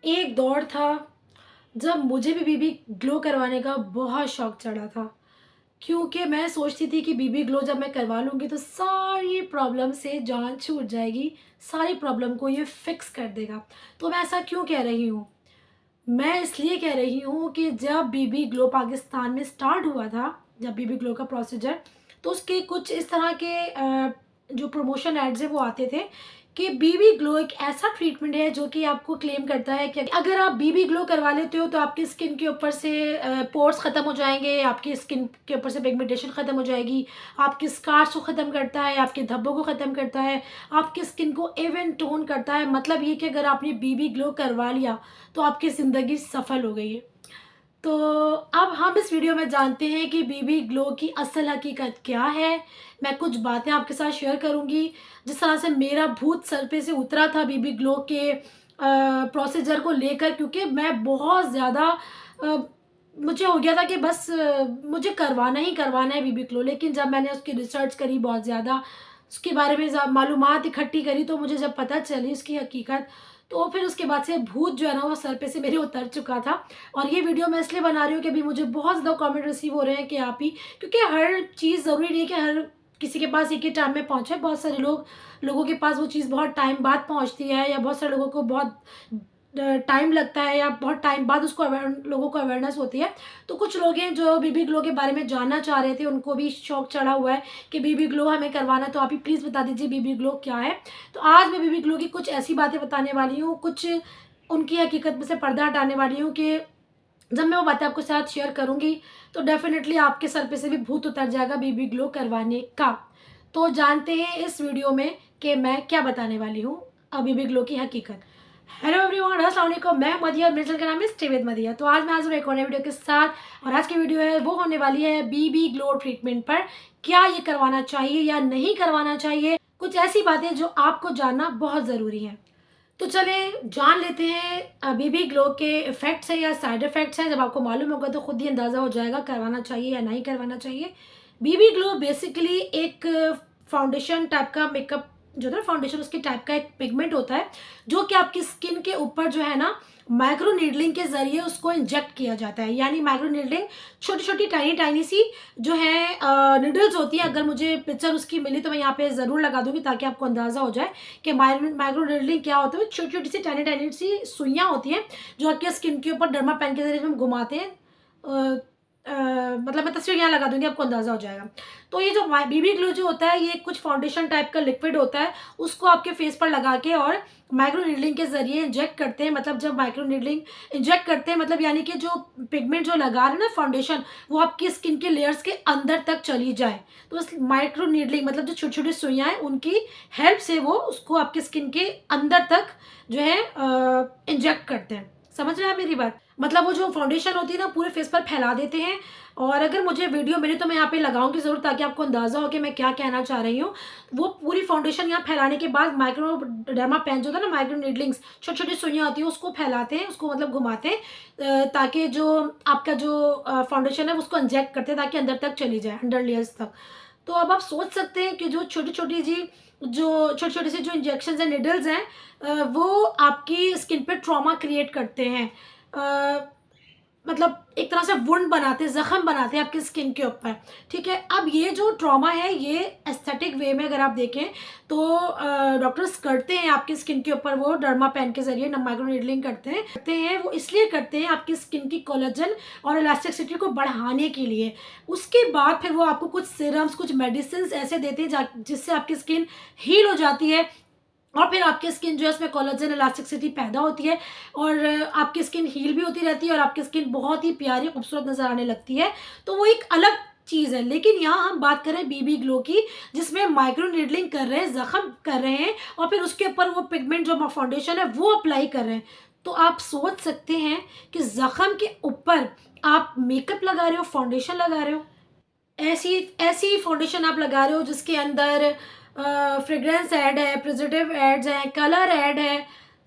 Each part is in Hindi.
एक दौर था जब मुझे भी बीबी ग्लो करवाने का बहुत शौक चढ़ा था, क्योंकि मैं सोचती थी कि बीबी ग्लो जब मैं करवा लूँगी तो सारी प्रॉब्लम से जान छूट जाएगी, सारी प्रॉब्लम को ये फिक्स कर देगा। तो मैं ऐसा क्यों कह रही हूँ? मैं इसलिए कह रही हूँ कि जब बीबी ग्लो पाकिस्तान में स्टार्ट हुआ था, जब बीबी ग्लो का प्रोसीजर, तो उसके कुछ इस तरह के जो प्रमोशन एड्स हैं वो आते थे कि बीबी ग्लो एक ऐसा ट्रीटमेंट है जो कि आपको क्लेम करता है कि अगर आप बीबी ग्लो करवा लेते हो तो आपकी स्किन के ऊपर से पोर्स ख़त्म हो जाएंगे, आपकी स्किन के ऊपर से पिगमेंटेशन ख़त्म हो जाएगी, आपकी स्कार्स को ख़त्म करता है, आपके धब्बों को ख़त्म करता है, आपकी स्किन को इवन टोन करता है। मतलब ये कि अगर आपने बीबी ग्लो करवा लिया तो आपकी ज़िंदगी सफल हो गई है। तो अब हम इस वीडियो में जानते हैं कि बीबी ग्लो की असल हकीकत क्या है। मैं कुछ बातें आपके साथ शेयर करूंगी, जिस तरह से मेरा भूत सर पे से उतरा था बीबी ग्लो के प्रोसीजर को लेकर, क्योंकि मैं बहुत ज़्यादा मुझे हो गया था कि बस मुझे करवाना ही करवाना है बीबी ग्लो। लेकिन जब मैंने उसकी रिसर्च करी, बहुत ज़्यादा उसके बारे में मालूमात इकट्ठी करी, तो मुझे जब पता चली उसकी हकीकत, तो फिर उसके बाद से भूत जो है ना वो सर पे से मेरे उतर चुका था। और ये वीडियो मैं इसलिए बना रही हूँ कि अभी मुझे बहुत ज़्यादा कमेंट रिसीव हो रहे हैं कि आप ही, क्योंकि हर चीज़ ज़रूरी नहीं है कि हर किसी के पास एक ही टाइम में पहुँचे। बहुत सारे लोगों के पास वो चीज़ बहुत टाइम बाद पहुँचती है, या बहुत सारे लोगों को बहुत टाइम लगता है, या बहुत टाइम बाद उसको लोगों को अवेयरनेस होती है। तो कुछ लोग हैं जो बीबी ग्लो के बारे में जानना चाह रहे थे, उनको भी शौक चढ़ा हुआ है कि बीबी ग्लो हमें करवाना, तो आप ही प्लीज़ बता दीजिए बीबी ग्लो क्या है। तो आज मैं बीबी ग्लो की कुछ ऐसी बातें बताने वाली हूँ, कुछ उनकी हकीकत में से पर्दा हटाने वाली हूँ कि जब मैं वो बातें आपके साथ शेयर करूँगी तो डेफ़िनेटली आपके सर पे से भी भूत उतर जाएगा बीबी ग्लो करवाने का। तो जानते हैं इस वीडियो में कि मैं क्या बताने वाली हूँ बीबी ग्लो की हकीकत। हेलो एवरीवन, अस्सलाम वालेकुम। मैं मदिया और मेरे चैनल का नाम है स्टे विद मदिया। तो आज मैं हाजिर हूँ एक और नई वीडियो के साथ, और आज की वीडियो है वो होने वाली है बीबी ग्लो ट्रीटमेंट पर। क्या ये करवाना चाहिए या नहीं करवाना चाहिए, कुछ ऐसी बातें जो आपको जानना बहुत ज़रूरी है। तो चलिए जान लेते हैं बीबी ग्लो के इफ़ेक्ट्स हैं या साइड इफ़ेक्ट्स हैं। जब आपको मालूम होगा तो खुद ही अंदाज़ा हो जाएगा करवाना चाहिए या नहीं करवाना चाहिए। बीबी ग्लो बेसिकली एक फाउंडेशन टाइप का मेकअप जो है ना, फाउंडेशन उसके टाइप का एक पिगमेंट होता है, जो कि आपकी स्किन के ऊपर जो है ना माइक्रो नीडलिंग के ज़रिए उसको इंजेक्ट किया जाता है। यानी माइक्रो नीडलिंग छोटी छोटी टाइनी टाइनी सी जो है नीडल्स होती है। अगर मुझे पिक्चर उसकी मिली तो मैं यहाँ पे ज़रूर लगा दूंगी ताकि आपको अंदाज़ा हो जाए कि माइक्रो नीडलिंग क्या होता है। छोटी छोटी सी टाइनी टाइनी सी सुइयाँ होती हैं जो आपके स्किन के ऊपर डर्मा पेन के जरिए हम घुमाते हैं। मतलब मैं तस्वीर यहाँ लगा दूंगी, आपको अंदाज़ा हो जाएगा। तो ये जो बीबी ग्लो जो होता है ये कुछ फाउंडेशन टाइप का लिक्विड होता है, उसको आपके फेस पर लगा के और माइक्रो नीडलिंग के ज़रिए इंजेक्ट करते हैं। मतलब जब माइक्रो नीडलिंग इंजेक्ट करते हैं, मतलब यानी कि जो पिगमेंट जो लगा रहे हैं ना फाउंडेशन, वो आपकी स्किन के लेयर्स के अंदर तक चली जाए। तो उस माइक्रो नीडलिंग मतलब जो छोटी छोटी सुइयाँ हैं उनकी हेल्प से वो उसको आपकी स्किन के अंदर तक जो है इंजेक्ट करते हैं। समझ रहे हैं आप मेरी बात? मतलब वो जो फाउंडेशन होती है ना पूरे फेस पर फैला देते हैं। और अगर मुझे वीडियो मिले तो मैं यहाँ पे लगाऊंगी ज़रूर ताकि आपको अंदाज़ा हो कि मैं क्या कहना चाह रही हूँ। वो पूरी फाउंडेशन यहाँ फैलाने के बाद माइक्रो डर्मा पेन जो होता है ना, माइक्रो नीडलिंग्स छोटी छोटी सुइयाँ होती है उसको फैलाते हैं, उसको मतलब घुमाते हैं ताकि जो आपका जो फाउंडेशन है उसको इंजेक्ट करते हैं ताकि अंदर तक चली जाए, अंडर लेयर्स तक। तो अब आप सोच सकते हैं कि जो छोटी छोटी जी जो छोटे छोटे से जो इंजेक्शन हैं, निडल्स हैं, वो आपकी स्किन पे ट्रॉमा क्रिएट करते हैं। अ, मतलब एक तरह से वुंड बनाते हैं, ज़ख्म बनाते हैं आपकी स्किन के ऊपर। ठीक है, अब ये जो ट्रॉमा है ये एस्थेटिक वे में अगर आप देखें तो डॉक्टर्स करते हैं आपकी स्किन के ऊपर, वो डर्मा पेन के जरिए माइक्रो नीडलिंग करते हैं। वो इसलिए करते हैं आपकी स्किन की कोलेजन और इलास्टिसिटी को बढ़ाने के लिए। उसके बाद फिर वो आपको कुछ सीरम्स, कुछ मेडिसिन ऐसे देते हैं जिससे आपकी स्किन हील हो जाती है, और फिर आपकी स्किन जो है उसमें कोलेजन इलास्टिसिटी पैदा होती है, और आपकी स्किन हील भी होती रहती है, और आपकी स्किन बहुत ही प्यारी खूबसूरत नज़र आने लगती है। तो वो एक अलग चीज़ है। लेकिन यहाँ हम बात कर रहे हैं बीबी ग्लो की, जिसमें माइक्रो नीडलिंग कर रहे हैं, ज़ख्म कर रहे हैं, और फिर उसके ऊपर वो पिगमेंट जो फाउंडेशन है वो अप्लाई कर रहे हैं। तो आप सोच सकते हैं कि ज़ख्म के ऊपर आप मेकअप लगा रहे हो, फाउंडेशन लगा रहे हो, ऐसी ऐसी फाउंडेशन आप लगा रहे हो जिसके अंदर फ्रेग्रेंस ऐड है, प्रिजर्वेटिव एड्स हैं, कलर ऐड है,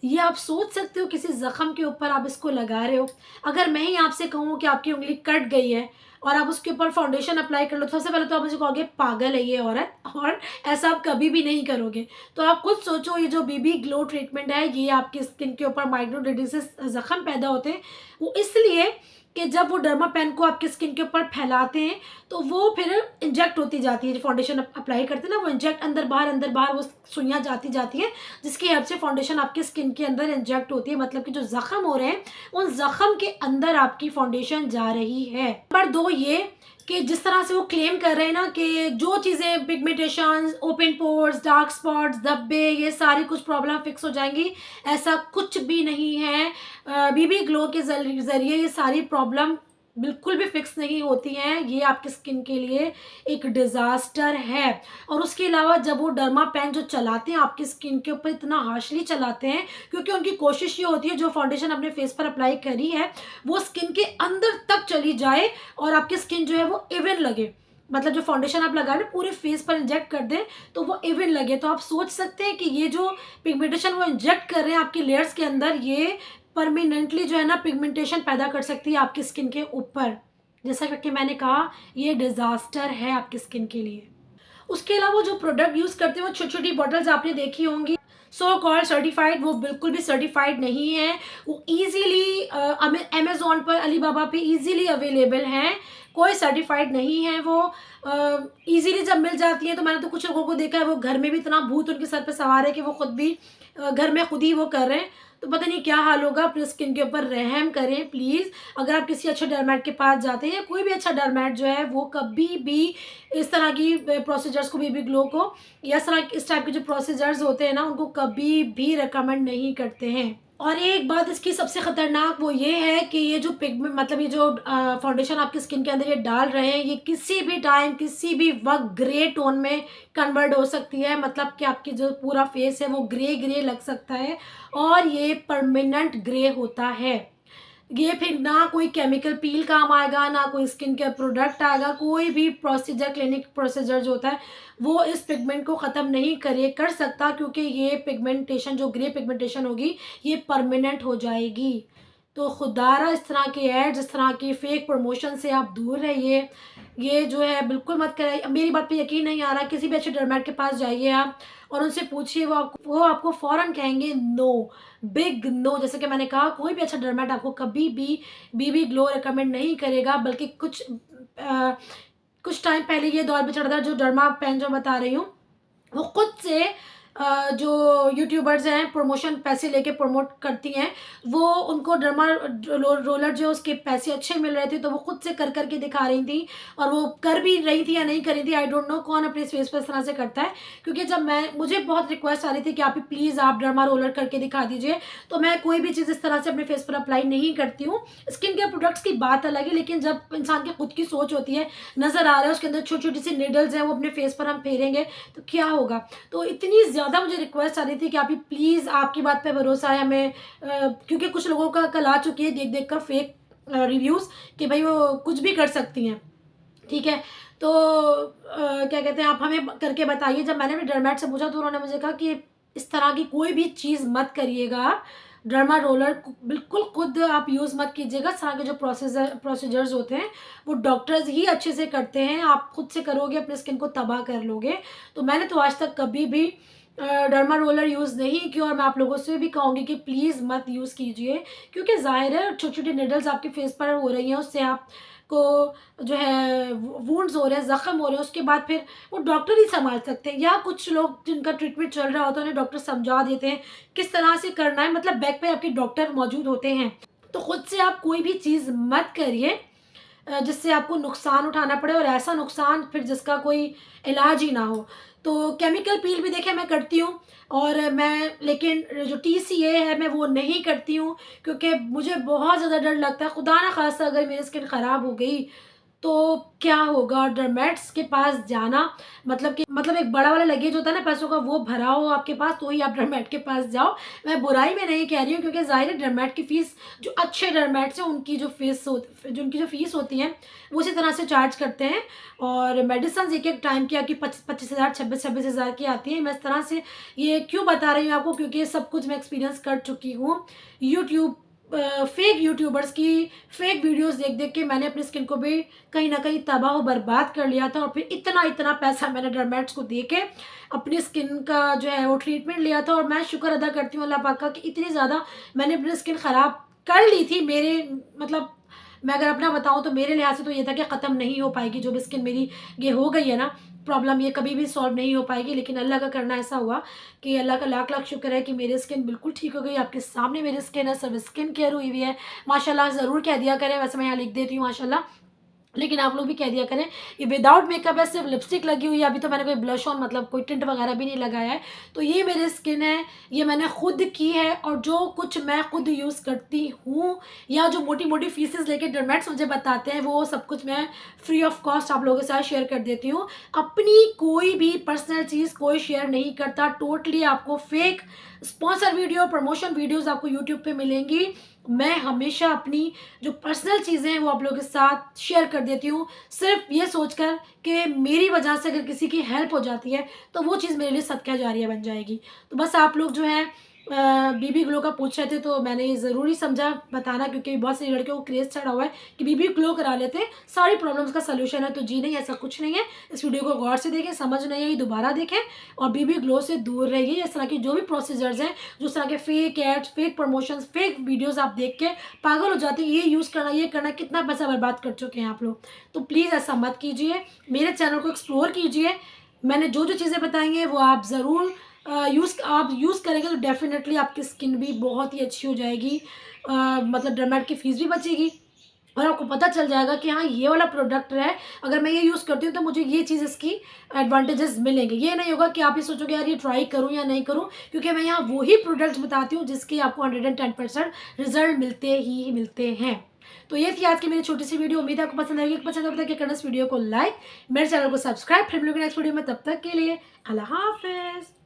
ये आप सोच सकते हो किसी ज़ख़्म के ऊपर आप इसको लगा रहे हो। अगर मैं ही आपसे कहूँ कि आपकी उँगली कट गई है और आप उसके ऊपर फाउंडेशन अप्लाई कर लो, तो सबसे पहले तो आप मुझे कहोगे पागल है ये औरत, और ऐसा आप कभी भी नहीं करोगे। तो आप खुद सोचो, ये जो बीबी ग्लो ट्रीटमेंट है, ये आपकी स्किन के ऊपर माइक्रोनेडलिन से ज़ख़्म पैदा होते हैं। वो इसलिए कि जब वो डर्मापेन को आपकी स्किन के ऊपर फैलाते हैं, तो वो फिर इंजेक्ट होती जाती है। जो फाउंडेशन अप्लाई करते हैं ना, वो इंजेक्ट अंदर बाहर वो सुइयाँ जाती जाती हैं, जिसकी हेल्प से फाउंडेशन आपकी स्किन के अंदर इंजेक्ट होती है। मतलब कि जो ज़ख़्म हो रहे हैं, उन ज़ख़्म के अंदर आपकी फाउंडेशन जा रही है। नंबर 2 ये कि जिस तरह से वो क्लेम कर रहे हैं ना कि जो चीज़ें pigmentation, open pores, dark spots, धब्बे, ये सारी कुछ प्रॉब्लम फिक्स हो जाएंगी, ऐसा कुछ भी नहीं है। बीबी ग्लो के ज़रिए ये सारी प्रॉब्लम बिल्कुल भी फिक्स नहीं होती हैं। ये आपकी स्किन के लिए एक डिज़ास्टर है। और उसके अलावा जब वो डर्मापेन जो चलाते हैं आपकी स्किन के ऊपर, इतना हार्शली चलाते हैं, क्योंकि उनकी कोशिश ये होती है जो फाउंडेशन अपने फेस पर अप्लाई करी है वो स्किन के अंदर तक चली जाए और आपकी स्किन जो है वो इवन लगे। मतलब जो फाउंडेशन आप लगा रहे हैं पूरे फेस पर इंजेक्ट कर दें तो वो इवन लगे। तो आप सोच सकते हैं कि ये जो पिगमेंटेशन वो इंजेक्ट कर रहे हैं आपके लेयर्स के अंदर, ये परमानेंटली जो है ना पिगमेंटेशन पैदा कर सकती है आपकी स्किन के ऊपर। जैसा कि मैंने कहा, ये डिज़ास्टर है आपकी स्किन के लिए। उसके अलावा वो जो प्रोडक्ट यूज़ करते हैं वो छोटी-छोटी बॉटल्स आपने देखी होंगी, सो कॉल्ड सर्टिफाइड, वो बिल्कुल भी सर्टिफाइड नहीं है। वो ईज़िली अमेज़न पर, अलीबाबा पे ईज़िली अवेलेबल हैं, कोई सर्टिफाइड नहीं है वो। ईज़िली जब मिल जाती हैं तो मैंने तो कुछ लोगों को देखा है वो घर में भी इतना भूत उनके सर पे सवार है कि वो खुद भी घर में खुद ही वो कर रहे हैं। तो पता नहीं क्या हाल होगा। अपनी स्किन के ऊपर रहम करें प्लीज़। अगर आप किसी अच्छे डर्मैट के पास जाते हैं या कोई भी अच्छा डर्मैट जो है, वो कभी भी इस तरह की प्रोसीजर्स को, बीबी ग्लो को, या इस टाइप के जो प्रोसीजर्स होते हैं ना, उनको कभी भी रिकमेंड नहीं करते हैं। और एक बात इसकी सबसे ख़तरनाक वो ये है कि ये जो पिगमेंट, मतलब ये जो फाउंडेशन आपकी स्किन के अंदर ये डाल रहे हैं, ये किसी भी टाइम किसी भी वक्त ग्रे टोन में कन्वर्ट हो सकती है। मतलब कि आपकी जो पूरा फेस है वो ग्रे ग्रे लग सकता है, और ये परमानेंट ग्रे होता है। ये फिर ना कोई केमिकल पील काम आएगा, ना कोई स्किन केयर प्रोडक्ट आएगा, कोई भी प्रोसीजर, क्लिनिक प्रोसीजर जो होता है वो इस पिगमेंट को ख़त्म नहीं कर सकता, क्योंकि ये पिगमेंटेशन, जो ग्रे पिगमेंटेशन होगी, ये परमानेंट हो जाएगी। तो खुदारा इस तरह के एड्स, इस तरह की फेक प्रमोशन से आप दूर रहिए। ये जो है बिल्कुल मत कराइए। मेरी बात पे यकीन नहीं आ रहा, किसी भी अच्छे डर्मेट के पास जाइए आप और उनसे पूछिए, वो आपको फ़ौरन कहेंगे नो, बिग नो। जैसे कि मैंने कहा, कोई भी अच्छा डर्मेट आपको कभी भी बीबी ग्लो रिकमेंड नहीं करेगा। बल्कि कुछ टाइम पहले ये दौर भी चल रहा था, जो डर्मा पेन जो बता रही हूँ, वो खुद से जो यूट्यूबर्स हैं प्रमोशन पैसे लेके प्रमोट करती हैं, वो उनको डर्मा रोलर जो उसके पैसे अच्छे मिल रहे थे, तो वो खुद से कर के दिखा रही थी। और वो कर भी रही थी या नहीं कर रही थी, आई डोंट नो कौन अपने फेस पर इस तरह से करता है। क्योंकि जब मुझे बहुत रिक्वेस्ट आ रही थी कि आप प्लीज़ आप डर्मा रोलर करके दिखा दीजिए, तो मैं कोई भी चीज़ इस तरह से अपने फेस पर अप्लाई नहीं करती हूँ। स्किन केयर प्रोडक्ट्स की बात अलग है, लेकिन जब इंसान की खुद की सोच होती है, नज़र आ रहा है उसके अंदर छोटी छोटी सी निडल्स हैं, वो अपने फेस पर हम फेरेंगे तो क्या होगा। तो इतनी ज़्यादा मुझे रिक्वेस्ट आ रही थी कि आप ही प्लीज़, आपकी बात पे भरोसा है हमें, क्योंकि कुछ लोगों का कल आ चुकी है देख कर फेक रिव्यूज़ कि भाई वो कुछ भी कर सकती हैं, ठीक है। तो क्या कहते हैं, आप हमें करके बताइए। जब मैंने अपने डर्मेट से पूछा तो उन्होंने मुझे कहा कि इस तरह की कोई भी चीज़ मत करिएगा आप, डर्मा रोलर बिल्कुल खुद आप यूज़ मत कीजिएगा। इस तरह के जो प्रोसीजर्स होते हैं वो डॉक्टर्स ही अच्छे से करते हैं, आप खुद से करोगे अपने स्किन को तबाह कर लोगे। तो मैंने तो आज तक कभी भी डर्मा रोलर यूज़ नहीं किया, और मैं आप लोगों से भी कहूँगी कि प्लीज़ मत यूज़ कीजिए। क्योंकि ज़ाहिर है छोटी छोटी निडल्स आपके फेस पर हो रही हैं, उससे आपको जो है वुंड्स हो रहे हैं, ज़ख्म हो रहे हैं, उसके बाद फिर वो डॉक्टर ही संभाल सकते हैं, या कुछ लोग जिनका ट्रीटमेंट चल रहा होता है उन्हें डॉक्टर समझा देते हैं किस तरह से करना है। मतलब बैक पे आपके डॉक्टर मौजूद होते हैं। तो खुद से आप कोई भी चीज़ मत करिए जिससे आपको नुकसान उठाना पड़े, और ऐसा नुकसान फिर जिसका कोई इलाज ही ना हो। तो केमिकल पील भी देखिए मैं करती हूँ, और मैं, लेकिन जो TCA है मैं वो नहीं करती हूँ, क्योंकि मुझे बहुत ज़्यादा डर लगता है, खुदा ना खास्ता अगर मेरी स्किन ख़राब हो गई तो क्या होगा, डर्मेट्स के पास जाना मतलब कि एक बड़ा वाला लगेज होता है ना पैसों का, वो भरा हो आपके पास तो ही आप डर्मेट के पास जाओ। मैं बुराई में नहीं कह रही हूँ, क्योंकि ज़ाहिर है डर्मेट की फ़ीस, जो अच्छे डर्मेट्स हैं उनकी जो फ़ीस होती है वो इसी तरह से चार्ज करते हैं। और मेडिसिन एक एक टाइम की आपकी 25,000 26,000 की आती है। मैं इस तरह से ये क्यों बता रही हूँ आपको, क्योंकि ये सब कुछ मैं एक्सपीरियंस कर चुकी हूँ। यूट्यूब फेक यूट्यूबर्स की फेक वीडियोस देख देख के मैंने अपनी स्किन को भी कहीं ना कहीं तबाह और बर्बाद कर लिया था। और फिर इतना इतना पैसा मैंने डर्मेट्स को दे के अपनी स्किन का जो है वो ट्रीटमेंट लिया था। और मैं शुक्र अदा करती हूँ अल्लाह पाक का कि इतनी ज़्यादा मैंने अपनी स्किन ख़राब कर ली थी। मेरे मतलब मैं अगर अपना बताऊँ तो मेरे लिहाज से तो ये था कि ख़त्म नहीं हो पाएगी, जो भी स्किन मेरी ये हो गई है ना प्रॉब्लम, ये कभी भी सॉल्व नहीं हो पाएगी। लेकिन अल्लाह का करना ऐसा हुआ कि अल्लाह का लाख लाख शुक्र है कि मेरी स्किन बिल्कुल ठीक हो गई। आपके सामने मेरी स्किन है, सब स्किन केयर हुई हुई है माशाल्लाह। ज़रूर कह दिया करें, वैसे मैं यहाँ लिख देती हूँ माशाल्लाह, लेकिन आप लोग भी कह दिया करें। ये विदाउट मेकअप है, सिर्फ लिपस्टिक लगी हुई है, अभी तो मैंने कोई ब्लश ऑन मतलब कोई टिंट वगैरह भी नहीं लगाया है। तो ये मेरी स्किन है, ये मैंने खुद की है। और जो कुछ मैं खुद यूज़ करती हूँ या जो मोटी मोटी फीसेस लेके डर्मेट्स मुझे बताते हैं, वो सब कुछ मैं फ्री ऑफ कॉस्ट आप लोगों के साथ शेयर कर देती हूँ। अपनी कोई भी पर्सनल चीज़ कोई शेयर नहीं करता, टोटली आपको fake sponsor video, promotion videos आपको यूट्यूब पे मिलेंगी। मैं हमेशा अपनी जो पर्सनल चीज़ें हैं वो आप लोगों के साथ शेयर कर देती हूँ, सिर्फ ये सोचकर कि मेरी वजह से अगर किसी की हेल्प हो जाती है तो वो चीज़ मेरे लिए सदका जारिया बन जाएगी। तो बस आप लोग जो है बीबी ग्लो का पूछ रहे थे, तो मैंने ये ज़रूरी समझा बताना, क्योंकि बहुत सारी लड़कियों को क्रेज़ चढ़ा हुआ है कि बीबी ग्लो करा लेते हैं, सारी प्रॉब्लम्स का सलूशन है। तो जी नहीं, ऐसा कुछ नहीं है। इस वीडियो को गौर से देखें, समझ नहीं आई दोबारा देखें और बीबी ग्लो से दूर रहिए। इस तरह की जो भी प्रोसीजर्स हैं, जो इस तरह के fake ads, fake promotions, fake videos आप देख के पागल हो जाते हैं, ये यूज़ करना, ये करना, कितना पैसा बर्बाद कर चुके हैं आप लोग। तो प्लीज़ ऐसा मत कीजिए, मेरे चैनल को एक्सप्लोर कीजिए। मैंने जो जो चीज़ें बताई हैं वो आप ज़रूर यूज़ करेंगे तो डेफ़िनेटली आपकी स्किन भी बहुत ही अच्छी हो जाएगी। मतलब डर्मेट की फ़ीस भी बचेगी और आपको पता चल जाएगा कि हाँ, ये वाला प्रोडक्ट है, अगर मैं ये यूज़ करती हूँ तो मुझे ये चीज़ इसकी एडवांटेजेस मिलेंगे। ये नहीं होगा कि आप ये सोचोगे यार ये ट्राई करूँ या नहीं करूँ, क्योंकि मैं यहाँ वही प्रोडक्ट्स बताती हूँ जिसके आपको 110% रिजल्ट मिलते ही मिलते हैं। तो ये थी आज की मेरी छोटी सी वीडियो। उम्मीद है आपको पसंद आएगी। पसंद आता है करना इस वीडियो को लाइक, मेरे चैनल को सब्सक्राइब। फिर मिलेंगे नेक्स्ट वीडियो में, तब तक के लिए अल्लाह हाफिज़।